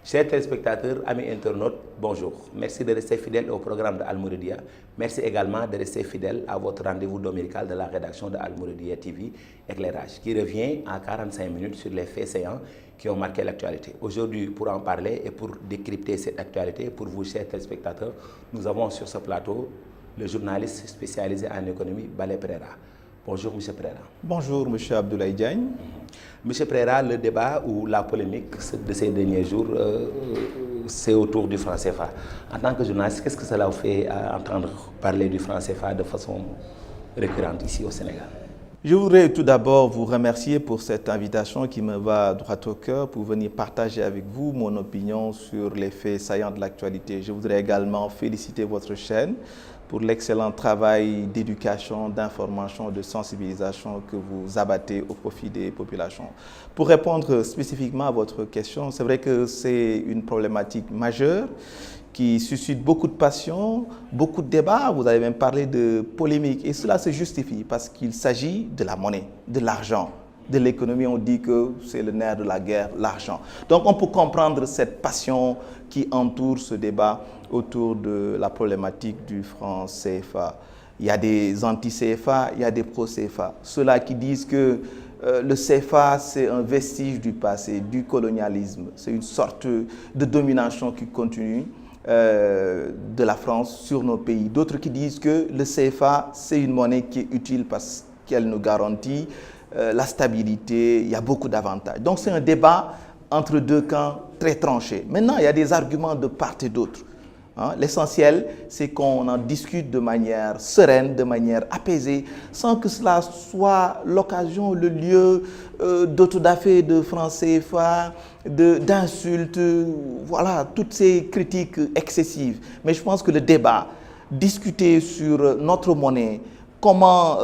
Chers téléspectateurs, amis internautes, bonjour. Merci de rester fidèles au programme de Al Mouridiyyah. Merci également de rester fidèles à votre rendez-vous dominical de la rédaction de Al Mouridiyyah TV, Éclairage, qui revient en 45 minutes sur les faits saillants qui ont marqué l'actualité. Aujourd'hui, pour en parler et pour décrypter cette actualité, pour vous, chers téléspectateurs, nous avons sur ce plateau le journaliste spécialisé en économie, Balé Pereira. Bonjour, M. Pereira. Bonjour, M. Abdoulaye Diagne. M. Pereira, le débat ou la polémique de ces derniers jours, c'est autour du franc CFA. En tant que journaliste, qu'est-ce que cela vous fait entendre parler du franc CFA de façon récurrente ici au Sénégal? Je voudrais tout d'abord vous remercier pour cette invitation qui me va droit au cœur pour venir partager avec vous mon opinion sur les faits saillants de l'actualité. Je voudrais également féliciter votre chaîne pour l'excellent travail d'éducation, d'information, de sensibilisation que vous abattez au profit des populations. Pour répondre spécifiquement à votre question, c'est vrai que c'est une problématique majeure qui suscite beaucoup de passion, beaucoup de débats. Vous avez même parlé de polémique et cela se justifie parce qu'il s'agit de la monnaie, de l'argent. De l'économie, on dit que c'est le nerf de la guerre, l'argent. Donc on peut comprendre cette passion qui entoure ce débat autour de la problématique du franc CFA. Il y a des anti-CFA, il y a des pro-CFA. Ceux-là qui disent que le CFA, c'est un vestige du passé, du colonialisme. C'est une sorte de domination qui continue de la France sur nos pays. D'autres qui disent que le CFA, c'est une monnaie qui est utile parce qu'elle nous garantit la stabilité, il y a beaucoup d'avantages. Donc c'est un débat entre deux camps très tranchés. Maintenant, il y a des arguments de part et d'autre. Hein? L'essentiel, c'est qu'on en discute de manière sereine, de manière apaisée, sans que cela soit l'occasion, le lieu d'autodafé de franc CFA, d'insultes, voilà, toutes ces critiques excessives. Mais je pense que le débat, discuter sur notre monnaie, comment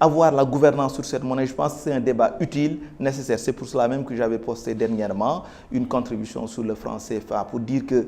avoir la gouvernance sur cette monnaie, je pense que c'est un débat utile, nécessaire. C'est pour cela même que j'avais posté dernièrement une contribution sur le franc CFA pour dire que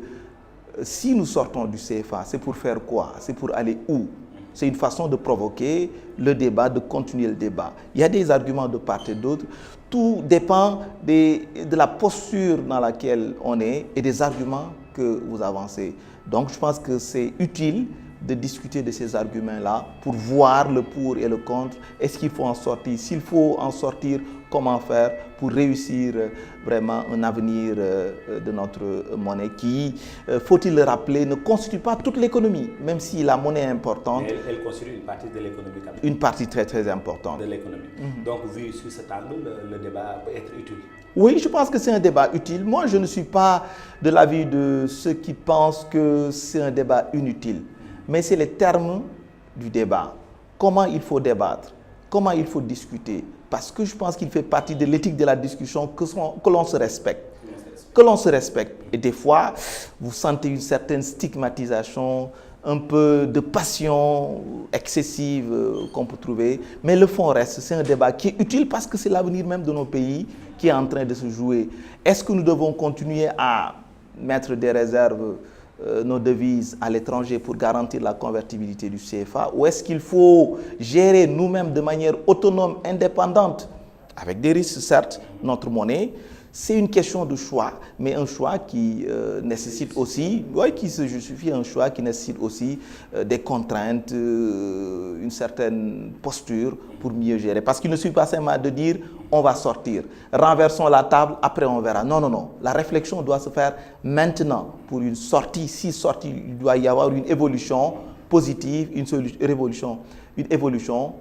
si nous sortons du CFA, c'est pour faire quoi? C'est pour aller où? C'est une façon de provoquer le débat, de continuer le débat. Il y a des arguments de part et d'autre. Tout dépend de la posture dans laquelle on est et des arguments que vous avancez. Donc je pense que c'est utile de discuter de ces arguments-là pour voir le pour et le contre. Est-ce qu'il faut en sortir? S'il faut en sortir, comment faire pour réussir vraiment un avenir de notre monnaie qui, faut-il le rappeler, ne constitue pas toute l'économie, même si la monnaie est importante. Mais elle constitue une partie de l'économie quand même. Une partie très très importante. De l'économie. Donc vu sur cet angle, le débat peut être utile. Oui, je pense que c'est un débat utile. Moi, je ne suis pas de l'avis de ceux qui pensent que c'est un débat inutile. Mais c'est les termes du débat. Comment il faut débattre, comment il faut discuter. Parce que je pense qu'il fait partie de l'éthique de la discussion que l'on se respecte. Que l'on se respecte. Et des fois, vous sentez une certaine stigmatisation, un peu de passion excessive qu'on peut trouver. Mais le fond reste, c'est un débat qui est utile parce que c'est l'avenir même de nos pays qui est en train de se jouer. Est-ce que nous devons continuer à mettre des réserves nos devises à l'étranger pour garantir la convertibilité du CFA, ou est-ce qu'il faut gérer nous-mêmes de manière autonome, indépendante, avec des risques certes, notre monnaie? C'est une question de choix, mais un choix qui nécessite aussi, qui se justifie, un choix qui nécessite aussi des contraintes, une certaine posture pour mieux gérer. Parce qu'il ne suffit pas simplement de dire on va sortir, renversons la table, après on verra. Non, non, non. La réflexion doit se faire maintenant pour une sortie. Si sortie, il doit y avoir une évolution positive, une évolution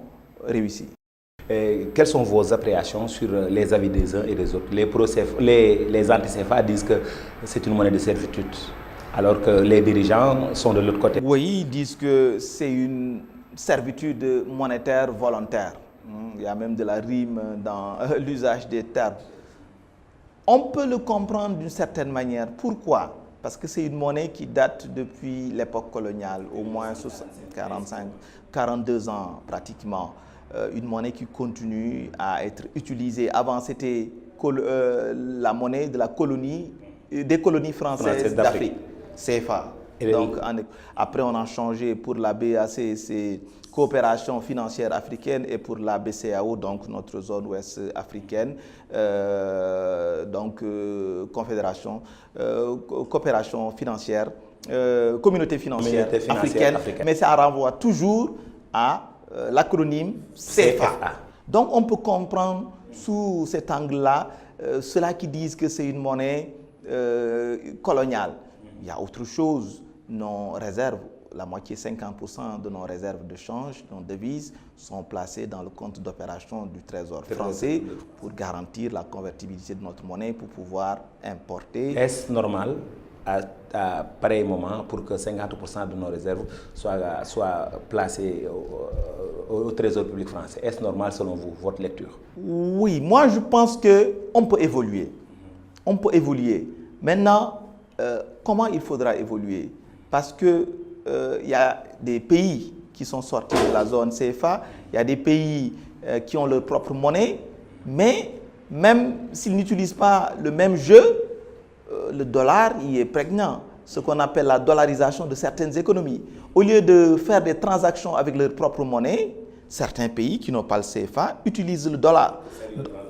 réussie. Quelles sont vos appréciations sur les avis des uns et des autres? Les anti-CFA disent que c'est une monnaie de servitude, alors que les dirigeants sont de l'autre côté. Oui, ils disent que c'est une servitude monétaire volontaire. Il y a même de la rime dans l'usage des termes. On peut le comprendre d'une certaine manière. Pourquoi? parce que c'est une monnaie qui date depuis l'époque coloniale, au moins 42 ans pratiquement. Une monnaie qui continue à être utilisée. Avant, c'était la monnaie de la colonie, des colonies françaises d'Afrique, CFA. Donc, après, on a changé pour la BAC, c'est Coopération financière africaine, et pour la BCAO, donc notre zone ouest africaine, coopération financière, communauté financière africaine, mais ça renvoie toujours à l'acronyme CFA. Donc, on peut comprendre sous cet angle-là ceux-là qui disent que c'est une monnaie coloniale. Il y a autre chose, nos réserves, la moitié, 50% de nos réserves de change, nos devises, sont placées dans le compte d'opération du Trésor français pour garantir la convertibilité de notre monnaie pour pouvoir importer. Est-ce normal à pareil moment pour que 50% de nos réserves soient placées au Trésor public français? Est-ce normal selon vous, votre lecture? Oui, moi je pense qu'on peut évoluer. On peut évoluer. Maintenant, comment il faudra évoluer? Parce que il y a des pays qui sont sortis de la zone CFA, il y a des pays qui ont leur propre monnaie, mais même s'ils n'utilisent pas le même jeu, le dollar y est prégnant, ce qu'on appelle la dollarisation de certaines économies. Au lieu de faire des transactions avec leur propre monnaie, certains pays qui n'ont pas le CFA utilisent le dollar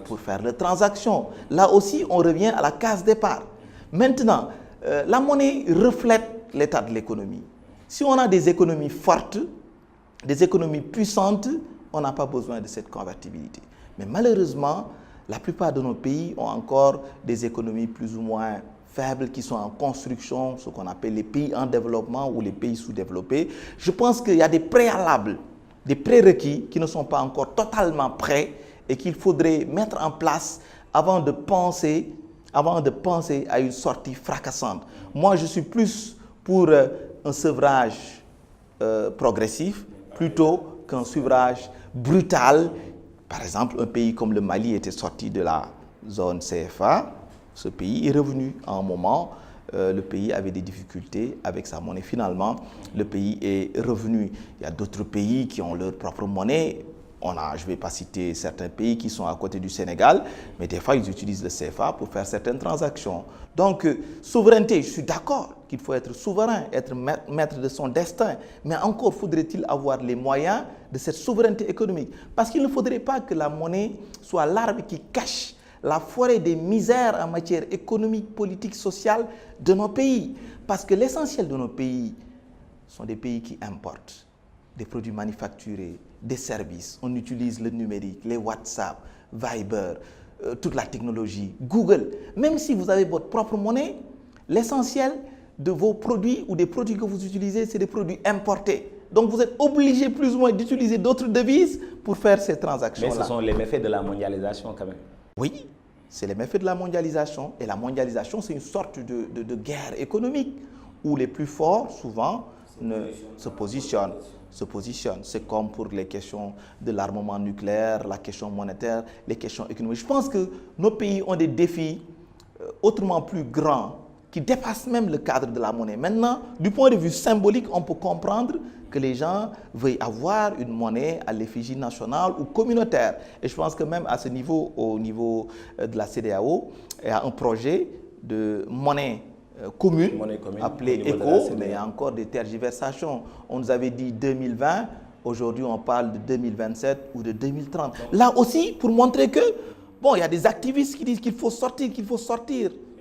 pour faire des transactions. Là aussi, on revient à la case départ. Maintenant, la monnaie reflète l'état de l'économie. Si on a des économies fortes, des économies puissantes, on n'a pas besoin de cette convertibilité. Mais malheureusement, la plupart de nos pays ont encore des économies plus ou moins faibles qui sont en construction, ce qu'on appelle les pays en développement ou les pays sous-développés. Je pense qu'il y a des préalables, des prérequis qui ne sont pas encore totalement prêts et qu'il faudrait mettre en place avant de penser à une sortie fracassante. Moi, je suis plus pour un sevrage progressif plutôt qu'un sevrage brutal. Par exemple, un pays comme le Mali était sorti de la zone CFA. Ce pays est revenu à un moment. Le pays avait des difficultés avec sa monnaie. Finalement, le pays est revenu. Il y a d'autres pays qui ont leur propre monnaie. Je ne vais pas citer certains pays qui sont à côté du Sénégal, mais des fois, ils utilisent le CFA pour faire certaines transactions. Donc, souveraineté, je suis d'accord qu'il faut être souverain, être maître de son destin, mais encore faudrait-il avoir les moyens de cette souveraineté économique. Parce qu'il ne faudrait pas que la monnaie soit l'arbre qui cache la forêt des misères en matière économique, politique, sociale de nos pays. Parce que l'essentiel de nos pays sont des pays qui importent des produits manufacturés, des services. On utilise le numérique, les WhatsApp, Viber, toute la technologie, Google. Même si vous avez votre propre monnaie, l'essentiel de vos produits ou des produits que vous utilisez, c'est des produits importés. Donc vous êtes obligé plus ou moins d'utiliser d'autres devises pour faire ces transactions-là. Mais ce sont les méfaits de la mondialisation quand même. Oui, c'est les méfaits de la mondialisation. Et la mondialisation, c'est une sorte de guerre économique où les plus forts, souvent, se positionnent. C'est comme pour les questions de l'armement nucléaire, la question monétaire, les questions économiques. Je pense que nos pays ont des défis autrement plus grands qui dépassent même le cadre de la monnaie. Maintenant, du point de vue symbolique, on peut comprendre que les gens veuillent avoir une monnaie à l'effigie nationale ou communautaire. Et je pense que même à ce niveau, au niveau de la CEDEAO, il y a un projet de monnaie commune appelée ECO, mais il y a encore des tergiversations. On nous avait dit 2020, aujourd'hui on parle de 2027 ou de 2030. Là aussi, pour montrer que, bon, il y a des activistes qui disent qu'il faut sortir,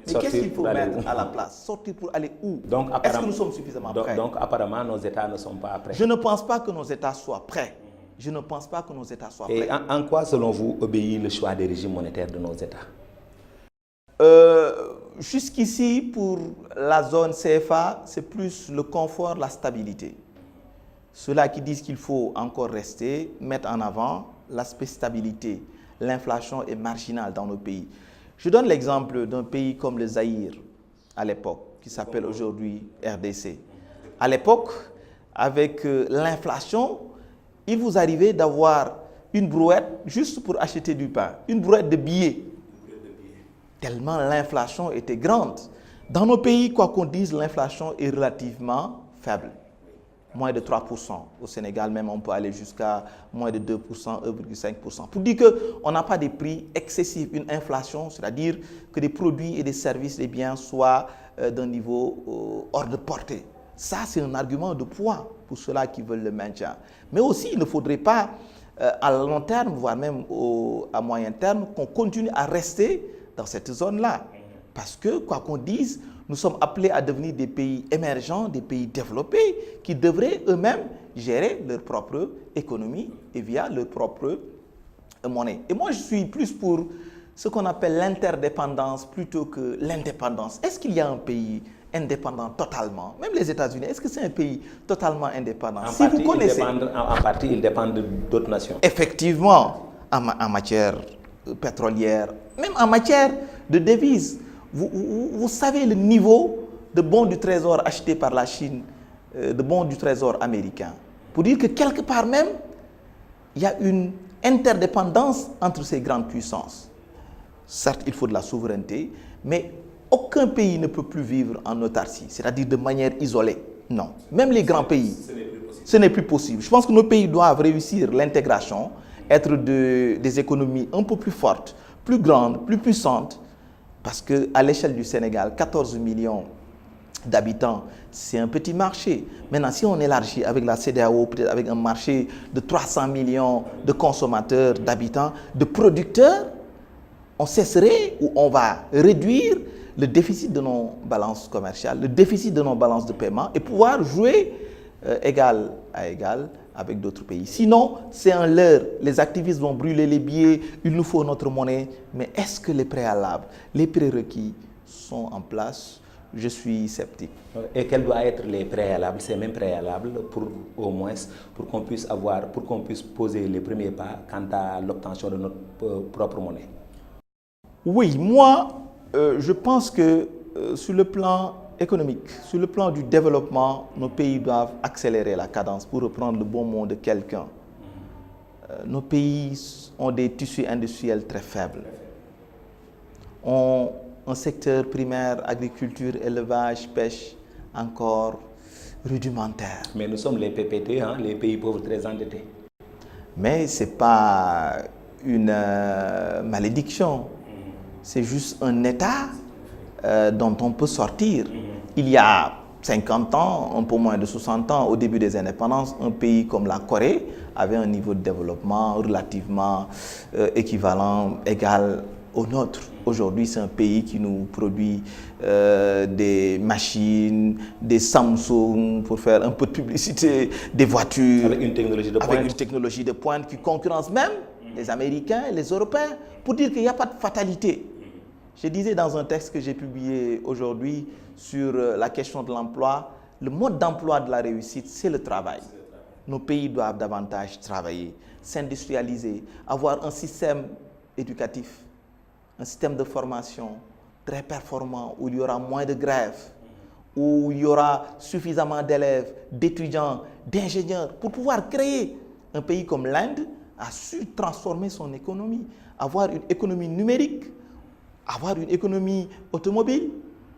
Mais qu'est-ce qu'il faut mettre à la place? Sortir pour aller où? Est-ce que nous sommes suffisamment prêts? Donc apparemment, nos États ne sont pas prêts. Je ne pense pas que nos États soient prêts. Et en quoi, selon vous, obéit le choix des régimes monétaires de nos États? Jusqu'ici, pour la zone CFA, c'est plus le confort, la stabilité. Ceux-là qui disent qu'il faut encore rester, mettent en avant l'aspect stabilité. L'inflation est marginale dans nos pays. Je donne l'exemple d'un pays comme le Zaïre, à l'époque, qui s'appelle aujourd'hui RDC. À l'époque, avec l'inflation, il vous arrivait d'avoir une brouette juste pour acheter du pain, une brouette de billets. Tellement l'inflation était grande. Dans nos pays, quoi qu'on dise, l'inflation est relativement faible. Moins de 3%. Au Sénégal, même, on peut aller jusqu'à moins de 2%, 1,5%. Pour dire qu'on n'a pas des prix excessifs, une inflation, c'est-à-dire que des produits et des services, des biens soient d'un niveau hors de portée. Ça, c'est un argument de poids pour ceux-là qui veulent le maintien. Mais aussi, il ne faudrait pas, à long terme, voire même à moyen terme, qu'on continue à rester dans cette zone-là. Parce que, quoi qu'on dise, nous sommes appelés à devenir des pays émergents, des pays développés, qui devraient eux-mêmes gérer leur propre économie et via leur propre monnaie. Et moi, je suis plus pour ce qu'on appelle l'interdépendance plutôt que l'indépendance. Est-ce qu'il y a un pays indépendant totalement? Même les États-Unis, est-ce que c'est un pays totalement indépendant? Si vous connaissez, en partie, ils dépendent d'autres nations. Effectivement, en matière pétrolière, même en matière de devises. Vous savez le niveau de bons du trésor achetés par la Chine, de bons du trésor américain. Pour dire que quelque part même, il y a une interdépendance entre ces grandes puissances. Certes, il faut de la souveraineté, mais aucun pays ne peut plus vivre en autarcie, c'est-à-dire de manière isolée. Non. Même les grands pays, ce n'est plus possible. Je pense que nos pays doivent réussir l'intégration, être des économies un peu plus fortes, plus grandes, plus puissantes. Parce qu'à l'échelle du Sénégal, 14 millions d'habitants, c'est un petit marché. Maintenant, si on élargit avec la CEDEAO, peut-être avec un marché de 300 millions de consommateurs, d'habitants, de producteurs, on cesserait ou on va réduire le déficit de nos balances commerciales, le déficit de nos balances de paiement et pouvoir jouer égal à égal avec d'autres pays. Sinon, c'est un leurre. Les activistes vont brûler les billets, il nous faut notre monnaie. Mais est-ce que les préalables, les prérequis sont en place? Je suis sceptique. Et quels doivent être les préalables, ces mêmes préalables, pour au moins, pour qu'on puisse poser les premiers pas quant à l'obtention de notre propre monnaie? Oui, moi, je pense que sur le plan économique, sur le plan du développement, nos pays doivent accélérer la cadence pour reprendre le bon mot de quelqu'un. Nos pays ont des tissus industriels très faibles, ont un secteur primaire, agriculture, élevage, pêche, encore rudimentaire. Mais nous sommes les PPT, hein, les pays pauvres très endettés. Mais ce n'est pas une malédiction, c'est juste un état dont on peut sortir. Il y a 50 ans, un peu moins de 60 ans, au début des indépendances, un pays comme la Corée avait un niveau de développement relativement équivalent, égal au nôtre. Aujourd'hui, c'est un pays qui nous produit des machines, des Samsung, pour faire un peu de publicité, des voitures. Avec une technologie de pointe. Avec une technologie de pointe qui concurrence même les Américains et les Européens, pour dire qu'il n'y a pas de fatalité. Je disais dans un texte que j'ai publié aujourd'hui sur la question de l'emploi, le mode d'emploi de la réussite, c'est le travail. Nos pays doivent davantage travailler, s'industrialiser, avoir un système éducatif, un système de formation très performant, où il y aura moins de grèves, où il y aura suffisamment d'élèves, d'étudiants, d'ingénieurs, pour pouvoir créer un pays comme l'Inde a su transformer son économie, avoir une économie numérique, avoir une économie automobile,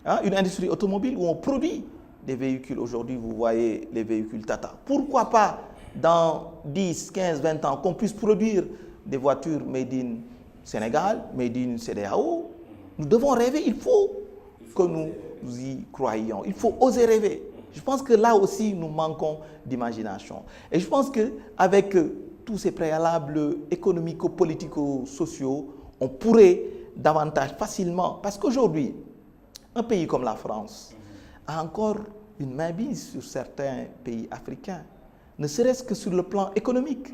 hein, une industrie automobile où on produit des véhicules. Aujourd'hui, vous voyez les véhicules Tata. Pourquoi pas, dans 10, 15, 20 ans, qu'on puisse produire des voitures made in Sénégal, made in CEDEAO? Nous devons rêver, il faut que nous y croyions. Il faut oser rêver. Je pense que là aussi, nous manquons d'imagination. Et je pense qu'avec tous ces préalables économico-politico-sociaux, on pourrait davantage facilement, parce qu'aujourd'hui, un pays comme la France a encore une mainmise sur certains pays africains, ne serait-ce que sur le plan économique.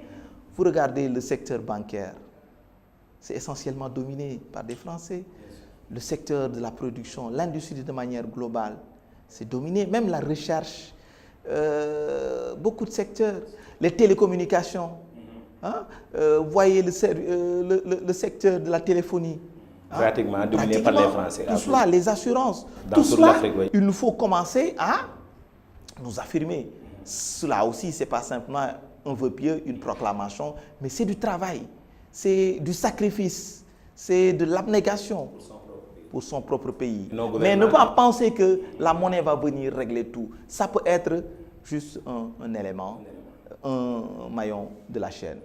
Vous regardez le secteur bancaire, c'est essentiellement dominé par des Français. Le secteur de la production, l'industrie de manière globale, c'est dominé. Même la recherche, beaucoup de secteurs, les télécommunications, hein, vous voyez le secteur de la téléphonie. Pratiquement dominé par les Français. Tout cela, les assurances, dans tout cela, oui. Il nous faut commencer à nous affirmer. Cela aussi, ce n'est pas simplement un vœu pieux, une proclamation, mais c'est du travail, c'est du sacrifice, c'est de l'abnégation pour son propre pays. Mais ne pas penser que la monnaie va venir régler tout. Ça peut être juste un élément, un maillon de la chaîne.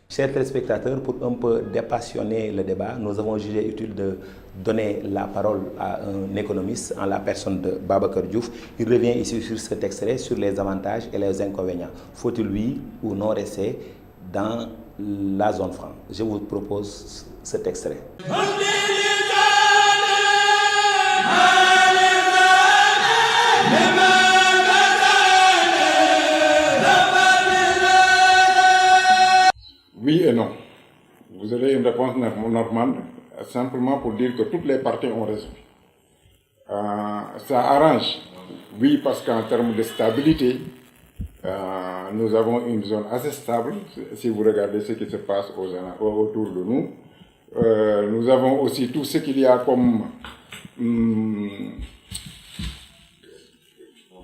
Chers téléspectateurs, pour un peu dépassionner le débat, nous avons jugé utile de donner la parole à un économiste en la personne de Babacar Diouf. Il revient ici sur cet extrait, sur les avantages et les inconvénients. Faut-il, oui ou non, rester dans la zone franc? Je vous propose cet extrait. Oui et non. Vous avez une réponse normande, simplement pour dire que toutes les parties ont raison. Ça arrange. Oui, parce qu'en termes de stabilité, nous avons une zone assez stable, si vous regardez ce qui se passe autour de nous. Nous avons aussi tout ce qu'il y a comme...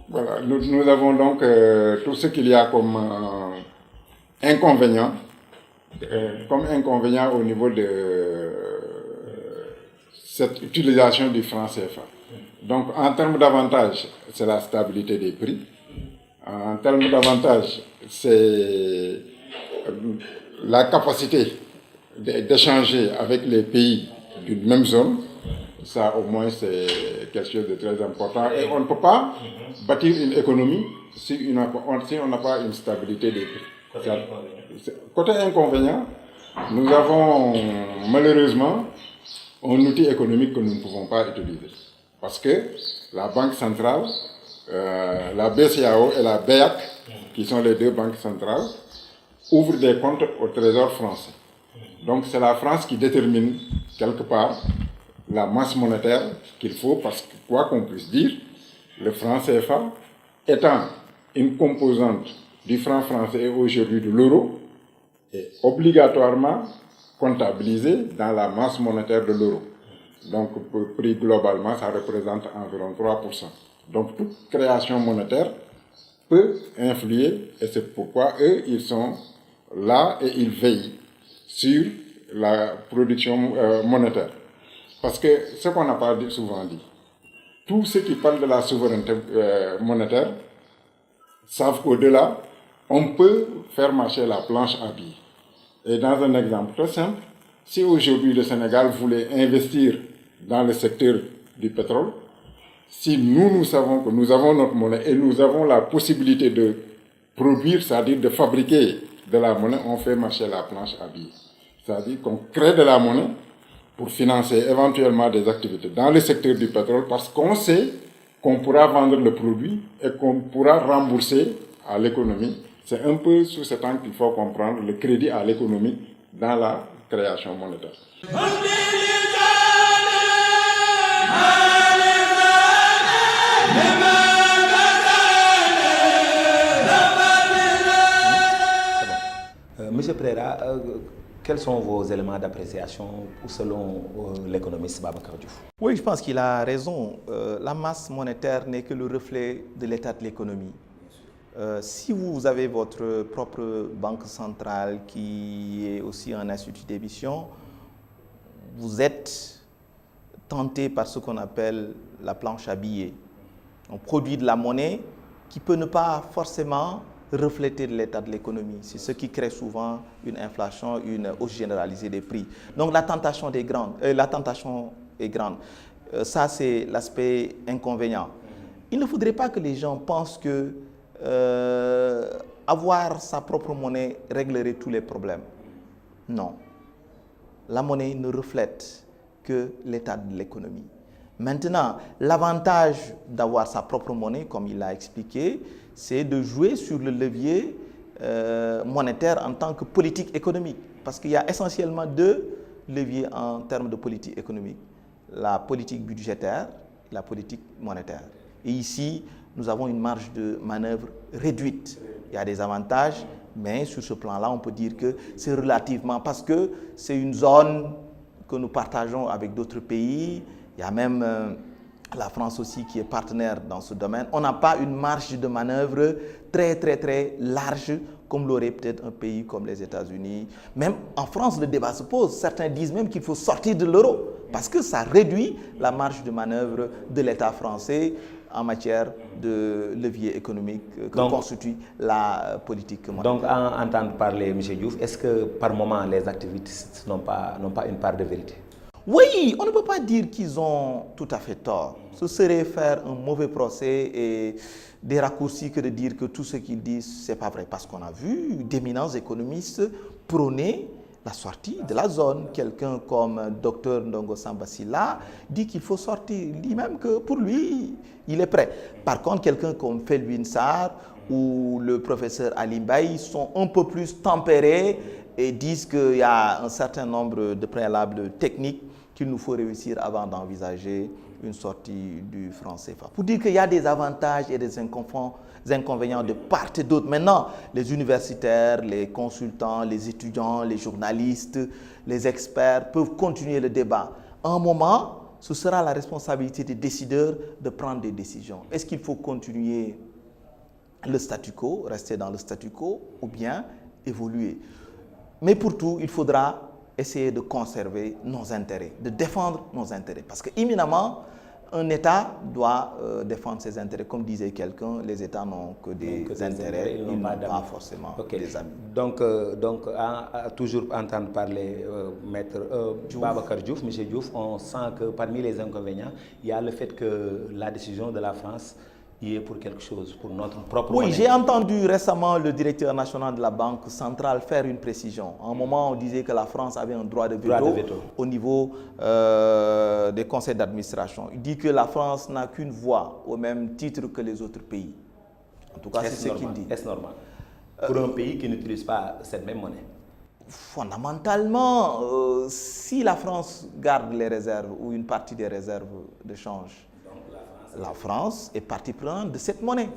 voilà, nous avons donc tout ce qu'il y a comme inconvénients. Comme inconvénient au niveau de cette utilisation du franc CFA. Donc, en termes d'avantages, c'est la stabilité des prix. En termes d'avantages, c'est la capacité d'échanger avec les pays d'une même zone. Ça, au moins, c'est quelque chose de très important. Et on ne peut pas bâtir une économie si on n'a pas une stabilité des prix. Côté inconvénient, nous avons malheureusement un outil économique que nous ne pouvons pas utiliser. Parce que la Banque centrale, la BCEAO et la BEAC, qui sont les deux banques centrales, ouvrent des comptes au Trésor français. Donc c'est la France qui détermine quelque part la masse monétaire qu'il faut, parce que quoi qu'on puisse dire, le franc CFA étant une composante du franc français et aujourd'hui de l'euro, est obligatoirement comptabilisé dans la masse monétaire de l'euro. Donc, prix globalement, ça représente environ 3%. Donc, toute création monétaire peut influer, et c'est pourquoi eux, ils sont là et ils veillent sur la production monétaire. Parce que ce qu'on n'a pas souvent dit, tous ceux qui parlent de la souveraineté monétaire savent qu'au-delà, on peut faire marcher la planche à billets. Et dans un exemple très simple, si aujourd'hui le Sénégal voulait investir dans le secteur du pétrole, si nous savons que nous avons notre monnaie et nous avons la possibilité de produire, c'est-à-dire de fabriquer de la monnaie, on fait marcher la planche à billets. C'est-à-dire qu'on crée de la monnaie pour financer éventuellement des activités dans le secteur du pétrole parce qu'on sait qu'on pourra vendre le produit et qu'on pourra rembourser à l'économie. C'est un peu sous cet angle qu'il faut comprendre le crédit à l'économie dans la création monétaire. Monsieur Pereira, quels sont vos éléments d'appréciation selon l'économiste Babacar Diouf? Oui, je pense qu'il a raison. La masse monétaire n'est que le reflet de l'état de l'économie. Si vous avez votre propre banque centrale qui est aussi un institut d'émission, vous êtes tenté par ce qu'on appelle la planche à billets. On produit de la monnaie qui peut ne pas forcément refléter l'état de l'économie. C'est ce qui crée souvent une inflation, une hausse généralisée des prix. Donc la tentation est grande. Ça, c'est l'aspect inconvénient. Il ne faudrait pas que les gens pensent que avoir sa propre monnaie réglerait tous les problèmes. Non. La monnaie ne reflète que l'état de l'économie. Maintenant, l'avantage d'avoir sa propre monnaie, comme il l'a expliqué, c'est de jouer sur le levier monétaire en tant que politique économique. Parce qu'il y a essentiellement deux leviers en termes de politique économique. La politique budgétaire et la politique monétaire. Et ici, nous avons une marge de manœuvre réduite. Il y a des avantages, mais sur ce plan-là, on peut dire que c'est relativement, parce que c'est une zone que nous partageons avec d'autres pays. Il y a même la France aussi qui est partenaire dans ce domaine. On n'a pas une marge de manœuvre très large comme l'aurait peut-être un pays comme les États-Unis. Même en France, le débat se pose. Certains disent même qu'il faut sortir de l'euro Parce que ça réduit la marge de manœuvre de l'État français en matière de levier économique que constitue la politique monétaire. Donc, en entendre parler, M. Diouf, est-ce que par moment les activistes n'ont pas une part de vérité? Oui, on ne peut pas dire qu'ils ont tout à fait tort. Ce serait faire un mauvais procès et des raccourcis que de dire que tout ce qu'ils disent, ce n'est pas vrai. Parce qu'on a vu d'éminents économistes prôner la sortie de la zone. Quelqu'un comme Dr Ndongo Samba Sylla dit qu'il faut sortir. Il dit même que pour lui, il est prêt. Par contre, quelqu'un comme Felwine Sarr ou le professeur Ali Mbaye sont un peu plus tempérés et disent qu'il y a un certain nombre de préalables techniques qu'il nous faut réussir avant d'envisager une sortie du franc CFA. Pour dire qu'il y a des avantages et des inconvénients de part et d'autre. Maintenant, les universitaires, les consultants, les étudiants, les journalistes, les experts peuvent continuer le débat. À un moment, ce sera la responsabilité des décideurs de prendre des décisions. Est-ce qu'il faut continuer le statu quo, rester dans le statu quo, ou bien évoluer? Mais pour tout, il faudra essayer de conserver nos intérêts, de défendre nos intérêts. Parce qu'éminemment, un État doit défendre ses intérêts. Comme disait quelqu'un, les États n'ont que des intérêts, ils n'ont pas forcément des amis. Donc à toujours entendre parler Maître Babacar Diouf, M. Diouf, on sent que parmi les inconvénients, il y a le fait que la décision de la France y est pour quelque chose, pour notre propre monnaie. Oui, j'ai entendu récemment le directeur national de la Banque centrale faire une précision. À un moment, on disait que la France avait un droit de veto au niveau des conseils d'administration. Il dit que la France n'a qu'une voix au même titre que les autres pays. En tout cas, c'est ce qu'il dit. Est-ce normal pour un pays qui n'utilise pas cette même monnaie? Fondamentalement, si la France garde les réserves ou une partie des réserves de change, la France est partie prenante de cette monnaie.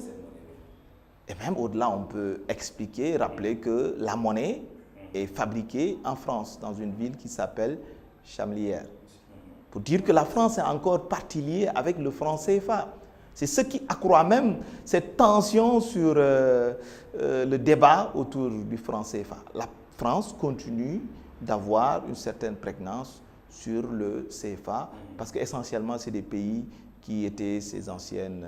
Et même au-delà, on peut expliquer, rappeler que la monnaie est fabriquée en France, dans une ville qui s'appelle Chamlières. Pour dire que la France est encore partie liée avec le franc CFA. C'est ce qui accroît même cette tension sur le débat autour du franc CFA. La France continue d'avoir une certaine prégnance sur le CFA parce qu'essentiellement, c'est des pays qui étaient ses anciennes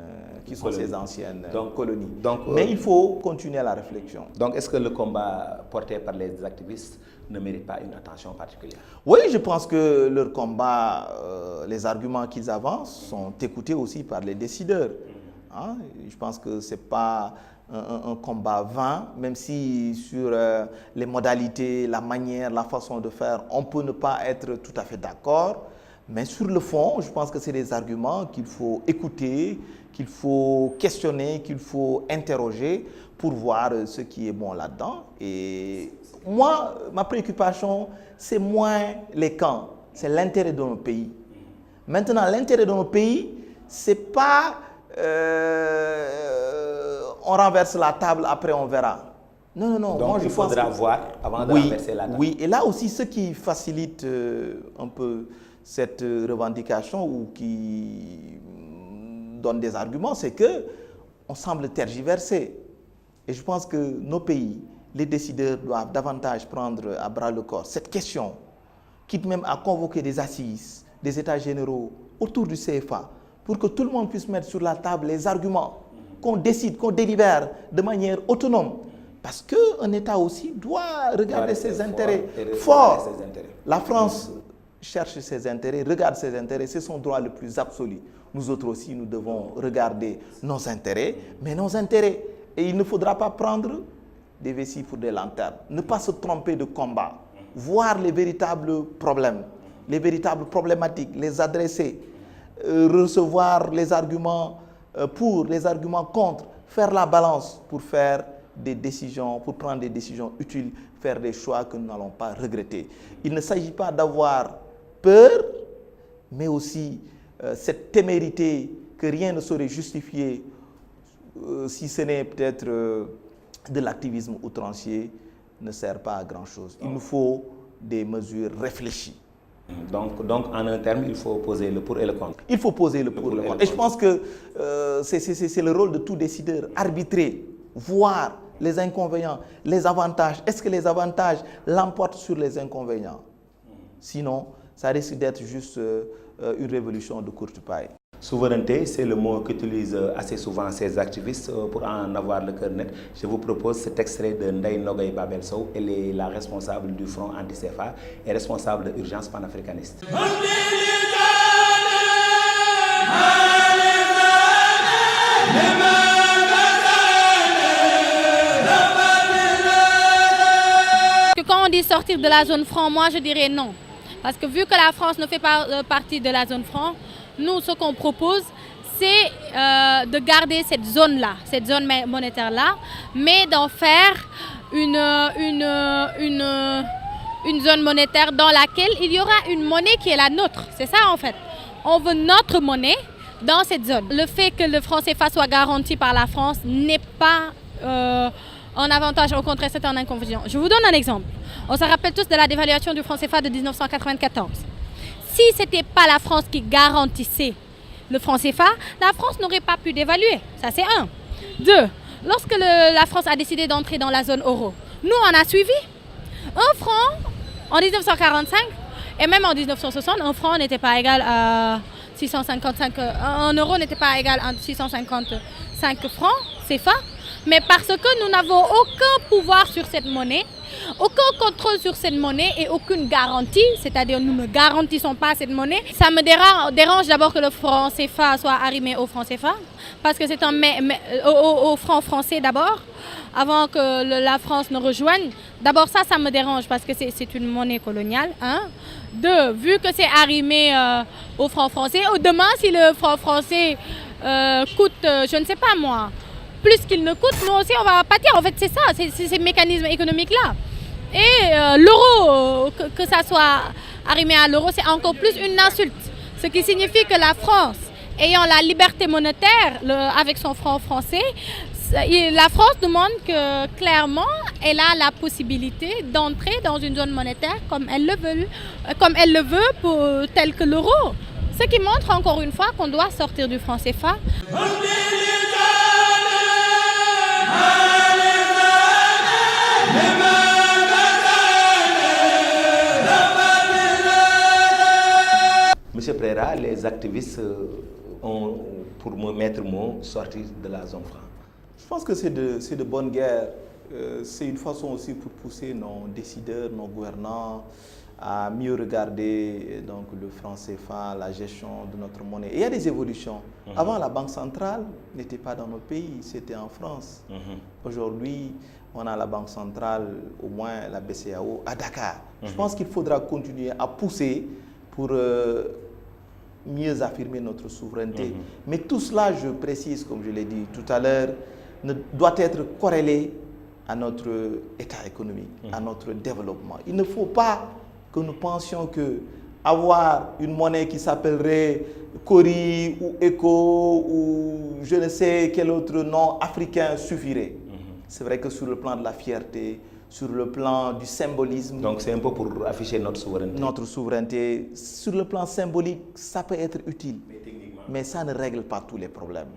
colonies. Mais il faut continuer la réflexion. Donc, est-ce que le combat porté par les activistes ne mérite pas une attention particulière? Oui, je pense que leur combat, les arguments qu'ils avancent sont écoutés aussi par les décideurs. Hein? Je pense que ce n'est pas un combat vain, même si sur les modalités, la manière, la façon de faire, on peut ne pas être tout à fait d'accord. Mais sur le fond, je pense que c'est des arguments qu'il faut écouter, qu'il faut questionner, qu'il faut interroger pour voir ce qui est bon là-dedans. Et moi, ma préoccupation, c'est moins les camps, c'est l'intérêt de nos pays. Maintenant, l'intérêt de nos pays, c'est pas on renverse la table, après on verra. Non, non, non. Donc, moi, il faudra voir avant de renverser la table. Oui, et là aussi, ce qui facilite un peu cette revendication ou qui donne des arguments, c'est qu'on semble tergiverser. Et je pense que nos pays, les décideurs doivent davantage prendre à bras le corps cette question, quitte même à convoquer des assises, des états généraux autour du CFA, pour que tout le monde puisse mettre sur la table les arguments, qu'on décide, qu'on délibère de manière autonome. Parce qu'un État aussi doit regarder ses intérêts forts. La France cherche ses intérêts, regarde ses intérêts, c'est son droit le plus absolu. Nous autres aussi, nous devons regarder nos intérêts, mais nos intérêts. Et il ne faudra pas prendre des vessies pour des lanternes, ne pas se tromper de combat, voir les véritables problèmes, les véritables problématiques, les adresser, recevoir les arguments pour, les arguments contre, faire la balance pour faire des décisions, pour prendre des décisions utiles, faire des choix que nous n'allons pas regretter. Il ne s'agit pas d'avoir peur, mais aussi cette témérité que rien ne saurait justifier si ce n'est peut-être de l'activisme outrancier, ne sert pas à grand-chose. Il nous faut des mesures réfléchies. Donc, en un terme, il faut poser le pour et le contre. Il faut poser le pour et le contre. Et je pense que c'est le rôle de tout décideur, arbitrer, voir les inconvénients, les avantages. Est-ce que les avantages l'emportent sur les inconvénients? Sinon, ça risque d'être juste une révolution de courte paille. Souveraineté, c'est le mot qu'utilisent assez souvent ces activistes. Pour en avoir le cœur net, je vous propose cet extrait de Ndeye Nogaye Babel Sow. Elle est la responsable du Front anti-CFA et responsable de Urgence panafricaniste. Quand on dit sortir de la zone franc, moi je dirais non. Parce que vu que la France ne fait pas partie de la zone franc, nous ce qu'on propose, c'est de garder cette zone-là, cette zone monétaire-là, mais d'en faire une zone monétaire dans laquelle il y aura une monnaie qui est la nôtre. C'est ça en fait. On veut notre monnaie dans cette zone. Le fait que le franc CFA soit garanti par la France n'est pas un avantage, au contraire c'est un inconvénient. Je vous donne un exemple. On se rappelle tous de la dévaluation du franc CFA de 1994. Si ce n'était pas la France qui garantissait le franc CFA, la France n'aurait pas pu dévaluer. Ça c'est un. Deux, lorsque la France a décidé d'entrer dans la zone euro, nous on a suivi. Un franc en 1945 et même en 1960, un franc n'était pas égal à 655, un euro n'était pas égal à 655 francs CFA. Mais parce que nous n'avons aucun pouvoir sur cette monnaie, aucun contrôle sur cette monnaie et aucune garantie, c'est-à-dire nous ne garantissons pas cette monnaie. Ça me dérange d'abord que le franc CFA soit arrimé au franc CFA, parce que c'est au franc français d'abord, avant que la France ne rejoigne. D'abord ça me dérange parce que c'est une monnaie coloniale. Hein. Deux, vu que c'est arrimé au franc français, demain si le franc français coûte, je ne sais pas moi, plus qu'il ne coûte, nous aussi on va pâtir. En fait c'est ça, c'est ces mécanismes économiques-là. Et l'euro, que ça soit arrimé à l'euro, c'est encore plus une insulte. Ce qui signifie que la France, ayant la liberté monétaire avec son franc français, la France demande que clairement elle a la possibilité d'entrer dans une zone monétaire comme elle le veut tel que l'euro. Ce qui montre encore une fois qu'on doit sortir du franc CFA. Monsieur Préra, les activistes ont, pour me mettre mot, sorti de la zone franc. Je pense que c'est de bonne guerre. C'est une façon aussi pour pousser nos décideurs, nos gouvernants à mieux regarder donc, le franc CFA, la gestion de notre monnaie. Et il y a des évolutions. Avant, la Banque centrale n'était pas dans nos pays, c'était en France. Aujourd'hui, on a la Banque centrale, au moins la BCEAO, à Dakar. Je pense qu'il faudra continuer à pousser pour mieux affirmer notre souveraineté. Mais tout cela, je précise, comme je l'ai dit tout à l'heure, doit être corrélé à notre état économique, à notre développement. Il ne faut pas que nous pensions que avoir une monnaie qui s'appellerait Cori ou Eco ou je ne sais quel autre nom africain suffirait. C'est vrai que sur le plan de la fierté, sur le plan du symbolisme. Donc c'est un peu pour afficher notre souveraineté. Notre souveraineté, sur le plan symbolique, ça peut être utile. Mais ça ne règle pas tous les problèmes.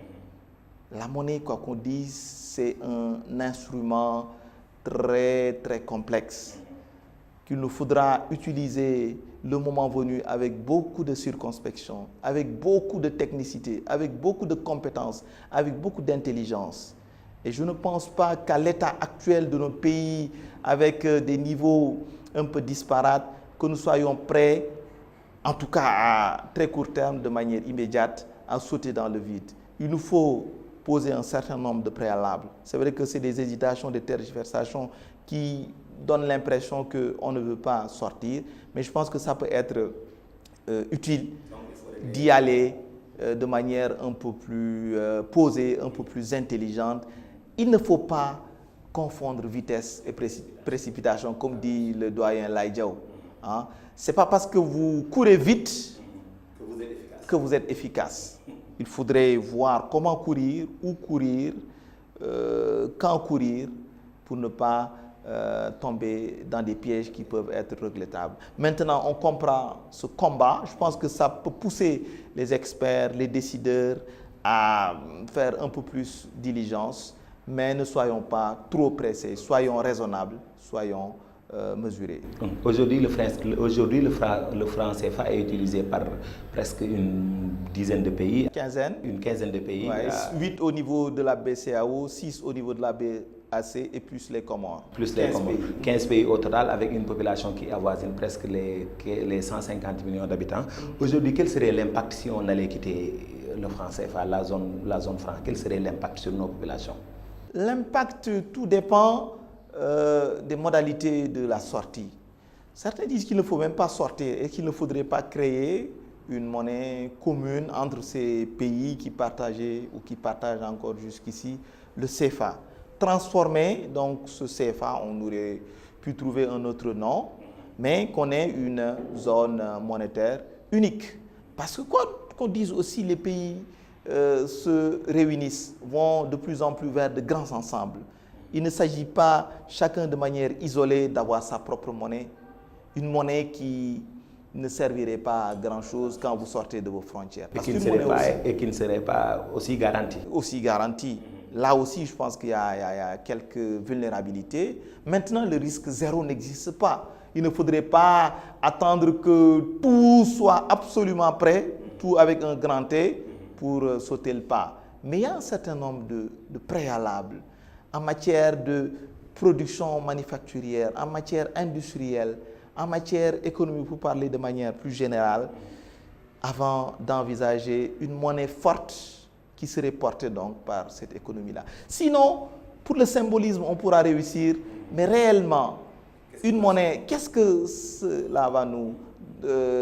La monnaie, quoi qu'on dise, c'est un instrument très, très complexe qu'il nous faudra utiliser le moment venu avec beaucoup de circonspection, avec beaucoup de technicité, avec beaucoup de compétences, avec beaucoup d'intelligence. Et je ne pense pas qu'à l'état actuel de notre pays, avec des niveaux un peu disparates, que nous soyons prêts, en tout cas à très court terme, de manière immédiate, à sauter dans le vide. Il nous faut poser un certain nombre de préalables. C'est vrai que c'est des hésitations, des tergiversations qui donnent l'impression qu'on ne veut pas sortir, mais je pense que ça peut être utile d'y aller de manière un peu plus posée, un peu plus intelligente. Il ne faut pas confondre vitesse et précipitation, comme dit le doyen Laïdjao. Hein? Ce n'est pas parce que vous courez vite que vous êtes efficace. Il faudrait voir comment courir, où courir, quand courir, pour ne pas tomber dans des pièges qui peuvent être regrettables. Maintenant, on comprend ce combat. Je pense que ça peut pousser les experts, les décideurs à faire un peu plus diligence. Mais ne soyons pas trop pressés, soyons raisonnables, soyons mesurée. Aujourd'hui, le franc CFA est utilisé par presque une dizaine de pays. Une quinzaine de pays. Ouais, 8 au niveau de la BCEAO, 6 au niveau de la BAC et plus les Comores. Plus les Comores. 15 pays au total avec une population qui avoisine presque les 150 millions d'habitants. Aujourd'hui, quel serait l'impact si on allait quitter le franc CFA, la zone franc? Quel serait l'impact sur nos populations? L'impact, tout dépend des modalités de la sortie. Certains disent qu'il ne faut même pas sortir et qu'il ne faudrait pas créer une monnaie commune entre ces pays qui partageaient ou qui partagent encore jusqu'ici le CFA. Transformer donc ce CFA, on aurait pu trouver un autre nom, mais qu'on ait une zone monétaire unique. Parce que quoi qu'on dise aussi, les pays se réunissent, vont de plus en plus vers de grands ensembles. Il ne s'agit pas, chacun de manière isolée, d'avoir sa propre monnaie. Une monnaie qui ne servirait pas à grand-chose quand vous sortez de vos frontières. Et qui ne serait pas aussi garantie. Aussi garantie. Là aussi, je pense qu'il y a quelques vulnérabilités. Maintenant, le risque zéro n'existe pas. Il ne faudrait pas attendre que tout soit absolument prêt, tout avec un grand T, pour sauter le pas. Mais il y a un certain nombre de préalables en matière de production manufacturière, en matière industrielle, en matière économique, pour parler de manière plus générale, avant d'envisager une monnaie forte qui serait portée donc par cette économie-là. Sinon, pour le symbolisme, on pourra réussir, mais réellement, une monnaie, qu'est-ce que cela va nous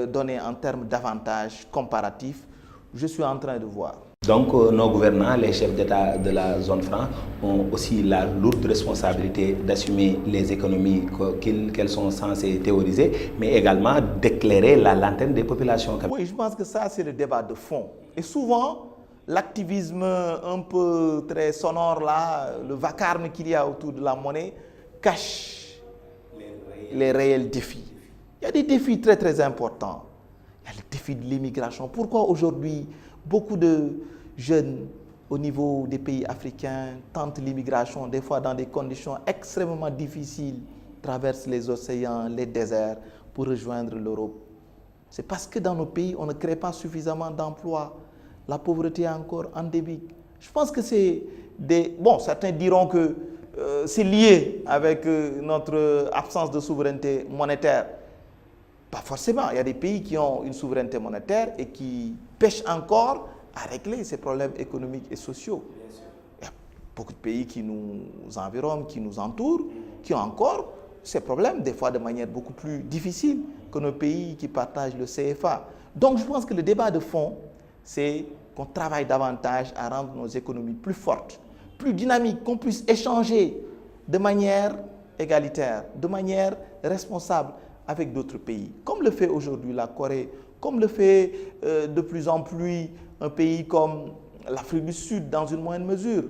donner en termes d'avantages comparatifs? Je suis en train de voir. Donc, nos gouvernants, les chefs d'État de la zone franc, ont aussi la lourde responsabilité d'assumer les économies qu'elles sont censées théoriser, mais également d'éclairer la lanterne des populations. Oui, je pense que ça, c'est le débat de fond. Et souvent, l'activisme un peu très sonore là, le vacarme qu'il y a autour de la monnaie, cache les réels défis. Il y a des défis très très importants. Il y a le défi de l'immigration. Pourquoi aujourd'hui beaucoup de jeunes au niveau des pays africains tentent l'immigration, des fois dans des conditions extrêmement difficiles, traversent les océans, les déserts pour rejoindre l'Europe? C'est parce que dans nos pays, on ne crée pas suffisamment d'emplois. La pauvreté est encore endémique. Je pense que c'est des... Bon, certains diront que c'est lié avec notre absence de souveraineté monétaire. Pas forcément. Il y a des pays qui ont une souveraineté monétaire et qui pêchent encore à régler ces problèmes économiques et sociaux. Il y a beaucoup de pays qui nous environnent, qui nous entourent, qui ont encore ces problèmes, des fois de manière beaucoup plus difficile que nos pays qui partagent le CFA. Donc je pense que le débat de fond, c'est qu'on travaille davantage à rendre nos économies plus fortes, plus dynamiques, qu'on puisse échanger de manière égalitaire, de manière responsable avec d'autres pays, comme le fait aujourd'hui la Corée, comme le fait de plus en plus un pays comme l'Afrique du Sud dans une moindre mesure.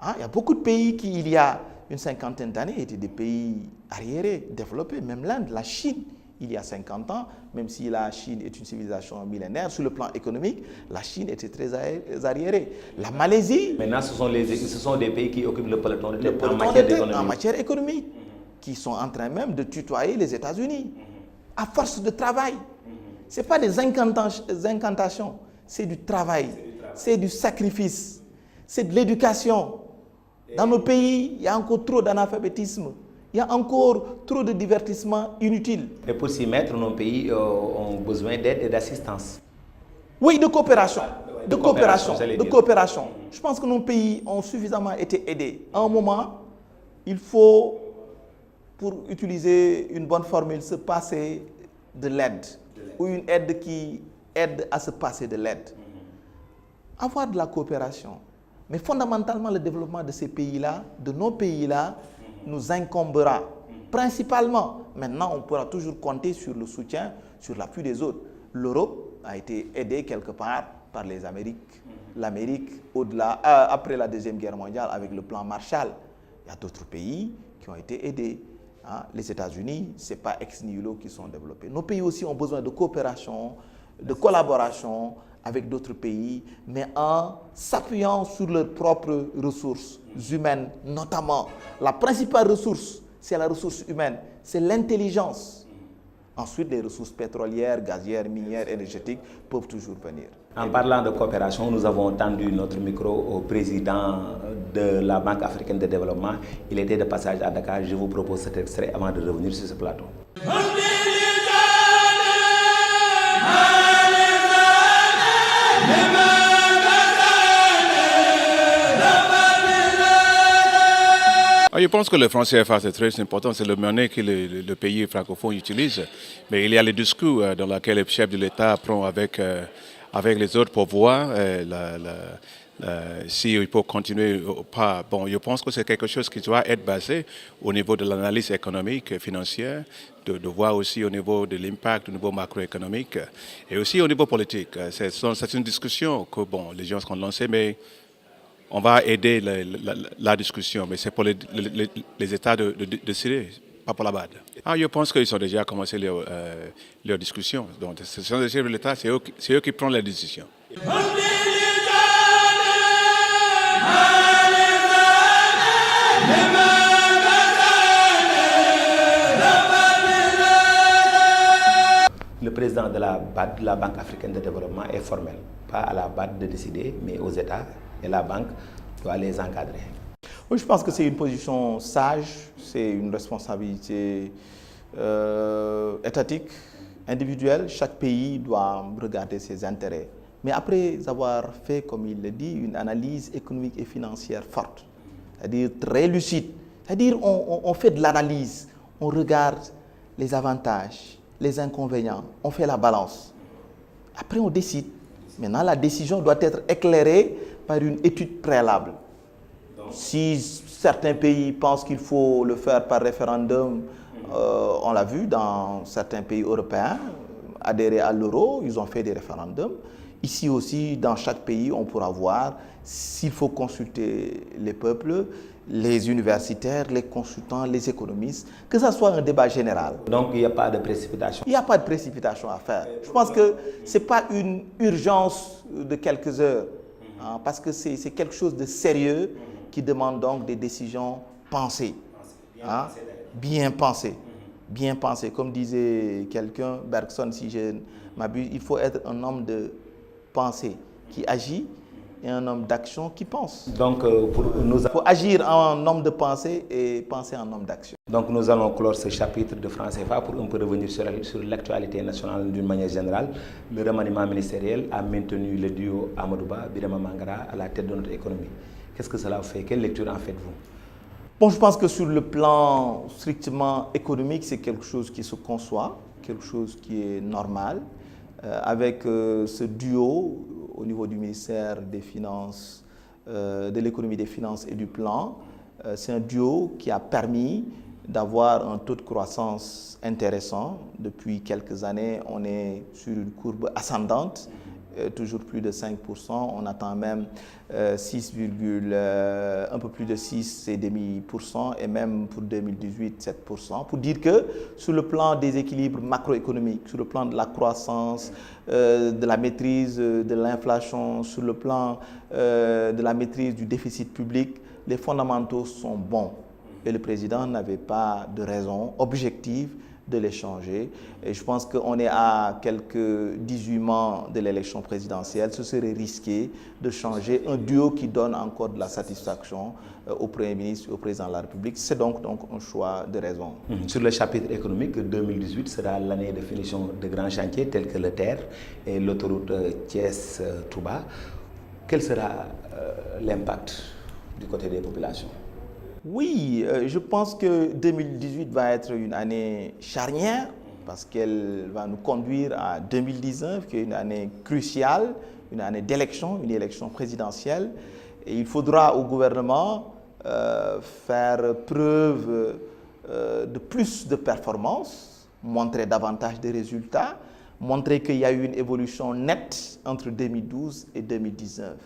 Hein? Il y a beaucoup de pays qui, il y a une cinquantaine d'années, étaient des pays arriérés, développés, même l'Inde, la Chine, il y a 50 ans, même si la Chine est une civilisation millénaire, sur le plan économique, la Chine était très arriérée. La Malaisie... Maintenant, ce sont des pays qui occupent le peloton de tête en matière économique, qui sont en train même de tutoyer les États-Unis, à force de travail. Ce n'est pas des incantations, c'est du travail, c'est du sacrifice, c'est de l'éducation. Dans nos pays, il y a encore trop d'analphabétisme. Il y a encore trop de divertissements inutiles. Et pour s'y mettre, nos pays ont besoin d'aide et d'assistance. Oui, de coopération. De coopération. Je pense que nos pays ont suffisamment été aidés. À un moment, il faut, pour utiliser une bonne formule, se passer de l'aide. Ou une aide qui aide à se passer de l'aide. Avoir de la coopération. Mais fondamentalement, le développement de ces pays-là, de nos pays-là, nous incombera principalement. Maintenant, on pourra toujours compter sur le soutien, sur l'appui des autres. L'Europe a été aidée quelque part par les Amériques. L'Amérique, au-delà, après la Deuxième Guerre mondiale, avec le plan Marshall. Il y a d'autres pays qui ont été aidés. Hein? Les États-Unis, ce n'est pas ex nihilo qui sont développés. Nos pays aussi ont besoin de coopération, de collaboration avec d'autres pays, mais en s'appuyant sur leurs propres ressources humaines, notamment. La principale ressource, c'est la ressource humaine. c'est l'intelligence. Ensuite, les ressources pétrolières, gazières, minières, énergétiques peuvent toujours venir. En parlant de coopération, nous avons tendu notre micro au président de la Banque africaine de développement. Il était de passage à Dakar. Je vous propose cet extrait avant de revenir sur ce plateau. Je pense que le franc CFA, c'est très important. C'est le monnaie que le pays francophone utilise. Mais il y a les discours dans lesquels le chef de l'État prend avec les autres pour voir s'il peut continuer ou pas. Bon, je pense que c'est quelque chose qui doit être basé au niveau de l'analyse économique et financière, de voir aussi au niveau de l'impact au niveau macroéconomique et aussi au niveau politique. C'est une discussion que les gens ont lancée, mais on va aider la discussion, mais c'est pour les États de décider, pas pour la BAD. Je pense qu'ils ont déjà commencé leur discussion. Donc, ce sont les chefs de l'État, c'est eux qui prennent les décisions. Le président de la BAD, de la Banque africaine de développement, est formel. Pas à la BAD de décider, mais aux États. Et la banque doit les encadrer. Oui, je pense que c'est une position sage, c'est une responsabilité étatique, individuelle. Chaque pays doit regarder ses intérêts. Mais après avoir fait, comme il le dit, une analyse économique et financière forte, c'est-à-dire très lucide, c'est-à-dire on fait de l'analyse, on regarde les avantages, les inconvénients, on fait la balance. Après, on décide. Maintenant, la décision doit être éclairée par une étude préalable. Si certains pays pensent qu'il faut le faire par référendum, on l'a vu dans certains pays européens, adhérer à l'euro, ils ont fait des référendums. Ici aussi, dans chaque pays, on pourra voir s'il faut consulter les peuples, les universitaires, les consultants, les économistes, que ce soit un débat général. Donc, il n'y a pas de précipitation. Il n'y a pas de précipitation à faire. Je pense que ce n'est pas une urgence de quelques heures, parce que c'est quelque chose de sérieux qui demande donc des décisions pensées. Bien pensées. Bien pensées. Comme disait quelqu'un, Bergson, si je ne m'abuse, il faut être un homme de pensée qui agit et un homme d'action qui pense. Donc, il faut agir en homme de pensée et penser en homme d'action. Donc, nous allons clore ce chapitre de franc CFA pour un peu revenir sur l'actualité nationale d'une manière générale. Le remaniement ministériel a maintenu le duo Amadouba, Birama Mangara à la tête de notre économie. Qu'est-ce que cela fait? Quelle lecture en faites-vous? Bon, je pense que sur le plan strictement économique, c'est quelque chose qui se conçoit, quelque chose qui est normal. Avec ce duo au niveau du ministère des Finances, de l'économie, des finances et du plan, c'est un duo qui a permis d'avoir un taux de croissance intéressant. Depuis quelques années, on est sur une courbe ascendante, toujours plus de 5%. On attend même un peu plus de 6,5% et même pour 2018, 7%. Pour dire que sur le plan des équilibres macroéconomiques, sur le plan de la croissance, de la maîtrise de l'inflation, sur le plan de la maîtrise du déficit public, les fondamentaux sont bons. Et le président n'avait pas de raison objective de les changer. Et je pense qu'on est à quelques 18 mois de l'élection présidentielle. Ce serait risqué de changer un duo qui donne encore de la satisfaction au Premier ministre et au Président de la République. C'est donc un choix de raison. Sur le chapitre économique, 2018 sera l'année de finition de grands chantiers tels que le TER et l'autoroute Thiès-Touba. Quel sera l'impact du côté des populations? Oui, je pense que 2018 va être une année charnière parce qu'elle va nous conduire à 2019, qui est une année cruciale, une année d'élection, une élection présidentielle. Et il faudra au gouvernement faire preuve de plus de performance, montrer davantage de résultats, montrer qu'il y a eu une évolution nette entre 2012 et 2019.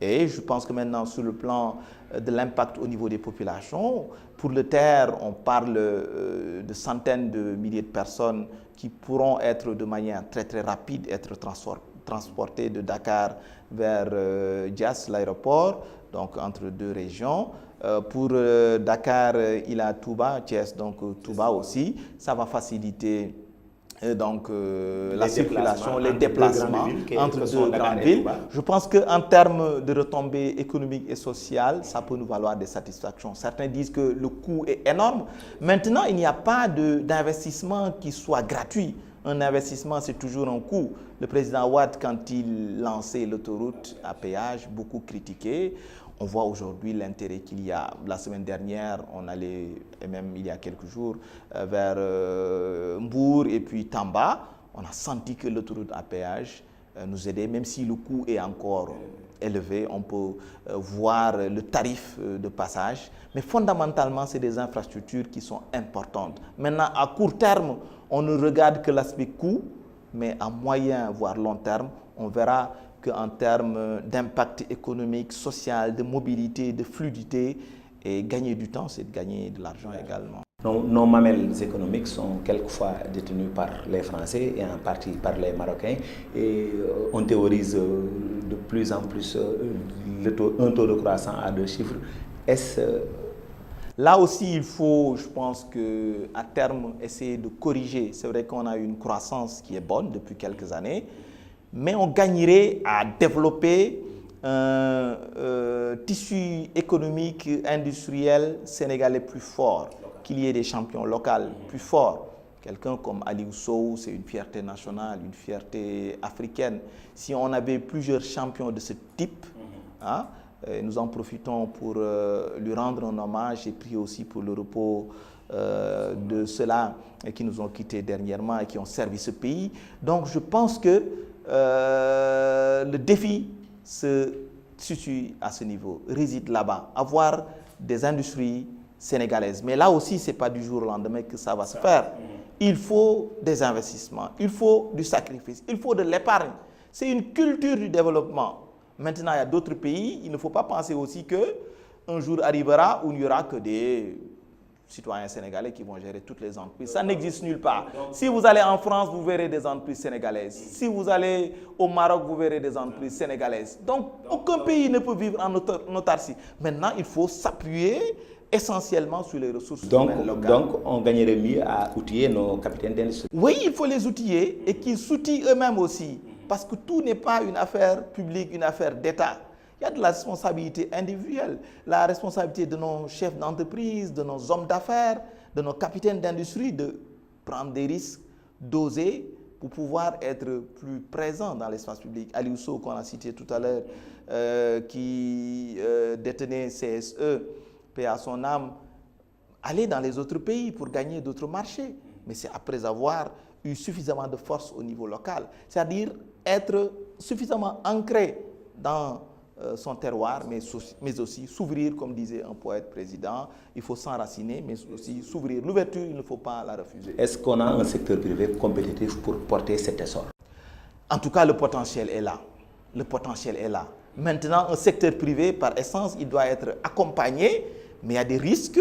Et je pense que maintenant, sur le plan de l'impact au niveau des populations, pour le TER, on parle de centaines de milliers de personnes qui pourront être de manière très très rapide être transportées de Dakar vers Diass, l'aéroport, donc entre deux régions. Pour Dakar, il a Touba, Thiès, donc Touba aussi. Ça va faciliter donc la circulation, les déplacements entre deux grandes villes. Je pense qu'en termes de retombées économiques et sociales, ça peut nous valoir des satisfactions. Certains disent que le coût est énorme. Maintenant, il n'y a pas d'investissement qui soit gratuit. Un investissement, c'est toujours un coût. Le président Wade, quand il lançait l'autoroute à péage, beaucoup critiqué. On voit aujourd'hui l'intérêt qu'il y a. La semaine dernière, on allait, et même il y a quelques jours, vers Mbour et puis Tamba. On a senti que l'autoroute à péage nous aidait, même si le coût est encore élevé. On peut voir le tarif de passage. Mais fondamentalement, c'est des infrastructures qui sont importantes. Maintenant, à court terme, on ne regarde que l'aspect coût, mais à moyen, voire long terme, on verra qu'en termes d'impact économique, social, de mobilité, de fluidité, et gagner du temps, c'est de gagner de l'argent également. Nos mamelles économiques sont quelquefois détenues par les Français et en partie par les Marocains. Et on théorise de plus en plus un taux de croissance à 2 chiffres. Là aussi, il faut, je pense qu'à terme, essayer de corriger. C'est vrai qu'on a une croissance qui est bonne depuis quelques années, mais on gagnerait à développer un tissu économique, industriel sénégalais plus fort, qu'il y ait des champions locaux plus forts. Quelqu'un comme Aliou Sow, c'est une fierté nationale, une fierté africaine. Si on avait plusieurs champions de ce type, hein, nous en profitons pour lui rendre un hommage et prier aussi pour le repos de ceux-là qui nous ont quittés dernièrement et qui ont servi ce pays. Donc je pense que le défi se situe à ce niveau, réside là-bas, avoir des industries sénégalaises. Mais là aussi, ce n'est pas du jour au lendemain que ça va se faire. Il faut des investissements, il faut du sacrifice, il faut de l'épargne. C'est une culture du développement. Maintenant, il y a d'autres pays, il ne faut pas penser aussi qu'un jour arrivera où il n'y aura que des citoyens sénégalais qui vont gérer toutes les entreprises. Ça n'existe nulle part. Si vous allez en France, vous verrez des entreprises sénégalaises. Si vous allez au Maroc, vous verrez des entreprises sénégalaises. Donc, aucun pays ne peut vivre en autarcie. Maintenant, il faut s'appuyer essentiellement sur les ressources humaines locales. Donc, on gagnerait mieux à outiller nos capitaines d'industrie. Oui, il faut les outiller et qu'ils s'outillent eux-mêmes aussi. Parce que tout n'est pas une affaire publique, une affaire d'État. Il y a de la responsabilité individuelle, la responsabilité de nos chefs d'entreprise, de nos hommes d'affaires, de nos capitaines d'industrie, de prendre des risques, d'oser pour pouvoir être plus présents dans l'espace public. Aliou Sow, qu'on a cité tout à l'heure, qui détenait CSE, paix à son âme, aller dans les autres pays pour gagner d'autres marchés. Mais c'est après avoir eu suffisamment de force au niveau local, c'est-à-dire être suffisamment ancré dans son terroir, mais aussi s'ouvrir, comme disait un poète président, il faut s'enraciner, mais aussi s'ouvrir. L'ouverture, il ne faut pas la refuser. Est-ce qu'on a un secteur privé compétitif pour porter cet essor? En tout cas, le potentiel est là. Le potentiel est là. Maintenant, un secteur privé, par essence, il doit être accompagné, mais il y a des risques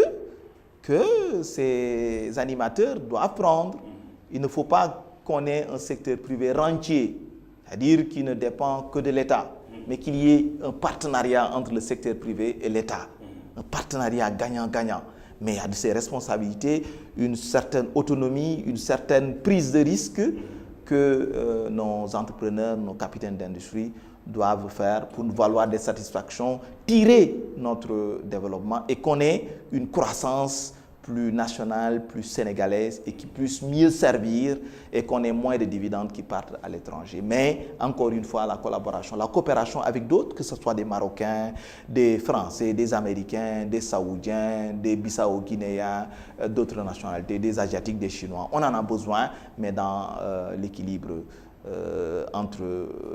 que ces animateurs doivent prendre. Il ne faut pas qu'on ait un secteur privé rentier, c'est-à-dire qui ne dépend que de l'État, mais qu'il y ait un partenariat entre le secteur privé et l'État. Un partenariat gagnant-gagnant. Mais il y a de ces responsabilités, une certaine autonomie, une certaine prise de risque que nos entrepreneurs, nos capitaines d'industrie doivent faire pour nous valoir des satisfactions, tirer notre développement et qu'on ait une croissance plus nationale, plus sénégalaise et qui puisse mieux servir et qu'on ait moins de dividendes qui partent à l'étranger. Mais encore une fois, la collaboration, la coopération avec d'autres, que ce soit des Marocains, des Français, des Américains, des Saoudiens, des Bissau-Guinéens, d'autres nationalités, des Asiatiques, des Chinois. On en a besoin, mais dans l'équilibre entre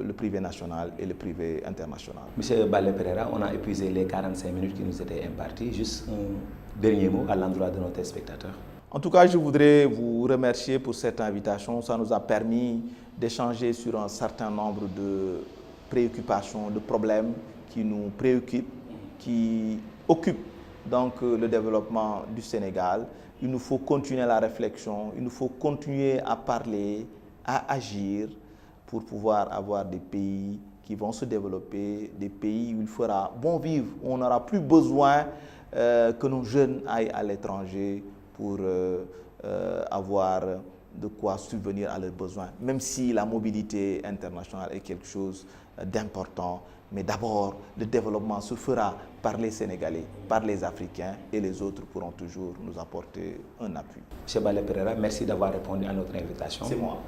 le privé national et le privé international. Monsieur Baldé Pereira, on a épuisé les 45 minutes qui nous étaient imparties. Juste un dernier mot à l'endroit de nos téléspectateurs. En tout cas, je voudrais vous remercier pour cette invitation. Ça nous a permis d'échanger sur un certain nombre de préoccupations, de problèmes qui nous préoccupent, qui occupent donc le développement du Sénégal. Il nous faut continuer la réflexion, il nous faut continuer à parler, à agir pour pouvoir avoir des pays qui vont se développer, des pays où il fera bon vivre, où on n'aura plus besoin que nos jeunes aillent à l'étranger pour avoir de quoi subvenir à leurs besoins, même si la mobilité internationale est quelque chose d'important. Mais d'abord, le développement se fera par les Sénégalais, par les Africains, et les autres pourront toujours nous apporter un appui. M. Balé Pereira, merci d'avoir répondu à notre invitation. C'est moi.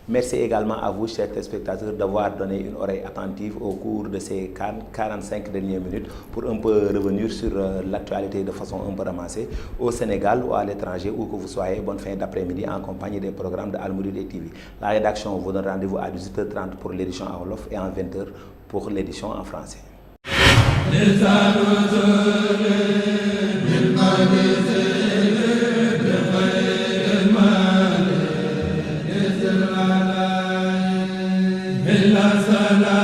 Merci également à vous, chers téléspectateurs, d'avoir donné une oreille attentive au cours de ces 45 dernières minutes pour un peu revenir sur l'actualité de façon un peu ramassée au Sénégal ou à l'étranger, où que vous soyez. Bonne fin d'après-midi en compagnie des programmes de Al Mouridiyyah TV. La rédaction vous donne rendez-vous à 18h30 pour l'édition en wolof et en 20h pour l'édition en français. la